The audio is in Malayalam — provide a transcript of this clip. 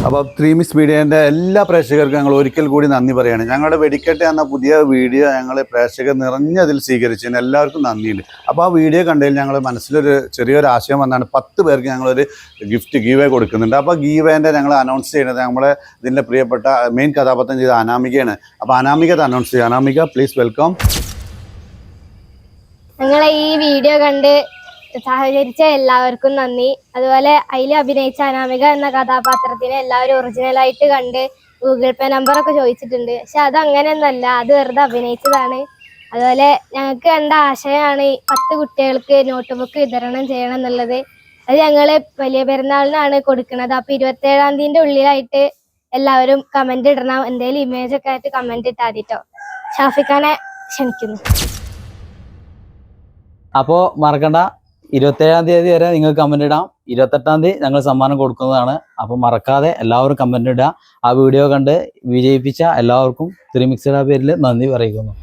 അപ്പോൾ 3 മിസ് മീഡിയൻ്റെ എല്ലാ പ്രേക്ഷകർക്കും ഞങ്ങൾ ഒരിക്കൽ കൂടി നന്ദി പറയുകയാണ്. ഞങ്ങളുടെ വെടിക്കെട്ട് എന്ന പുതിയ വീഡിയോ ഞങ്ങൾ പ്രേക്ഷകർ നിറഞ്ഞതിൽ സ്വീകരിച്ചതിന് എല്ലാവർക്കും നന്ദിയുണ്ട്. അപ്പോൾ ആ വീഡിയോ കണ്ടതിൽ ഞങ്ങൾ മനസ്സിലൊരു ചെറിയൊരു ആശയം വന്നാണ് 10 പേർക്ക് ഞങ്ങളൊരു ഗിഫ്റ്റ് ഗീവേ കൊടുക്കുന്നുണ്ട്. അപ്പോൾ ഗീവേൻ്റെ ഞങ്ങൾ അനൗൺസ് ചെയ്യുന്നത് നമ്മളെ ഇതിൻ്റെ പ്രിയപ്പെട്ട മെയിൻ കഥാപാത്രം ചെയ്ത അനാമികയാണ്. അപ്പോൾ അനാമിക അനൗൺസ് ചെയ്യുക. Anamika please welcome. ഞങ്ങളെ ഈ വീഡിയോ കണ്ട് സഹകരിച്ച എല്ലാവർക്കും നന്ദി. അതുപോലെ അതിൽ അഭിനയിച്ച അനാമിക എന്ന കഥാപാത്രത്തിന് എല്ലാവരും ഒറിജിനലായിട്ട് കണ്ട് ഗൂഗിൾ പേ നമ്പറൊക്കെ ചോദിച്ചിട്ടുണ്ട്. പക്ഷെ അത് അങ്ങനെയൊന്നല്ല, അത് വെറുതെ അഭിനയിച്ചതാണ്. അതുപോലെ ഞങ്ങൾക്ക് കണ്ട ആശയമാണ് 10 കുട്ടികൾക്ക് നോട്ട് ബുക്ക് വിതരണം ചെയ്യണം എന്നുള്ളത്. അത് ഞങ്ങൾ വലിയ പെരുന്നാളിനാണ് കൊടുക്കുന്നത്. അപ്പോൾ 27-ാം തീയതിൻ്റെ ഉള്ളിലായിട്ട് എല്ലാവരും കമന്റ് ഇടണം. എന്തെങ്കിലും ഇമേജ് ഒക്കെ ആയിട്ട് കമന്റ് ഇട്ടാൽ മതിട്ടോ. ഷാഫിഖാനെ ക്ഷണിക്കുന്നു. അപ്പോൾ മറക്കണ്ട, 27-ാം തീയതി വരെ നിങ്ങൾക്ക് കമന്റ് ഇടാം. 28-ാം തീയതി ഞങ്ങൾ സമ്മാനം കൊടുക്കുന്നതാണ്. അപ്പോൾ മറക്കാതെ എല്ലാവരും കമന്റ് ഇടുക. ആ വീഡിയോ കണ്ട് വിജയിപ്പിച്ച എല്ലാവർക്കും 3 മിക്സിയുടെ പേരിൽ നന്ദി പറയുന്നു.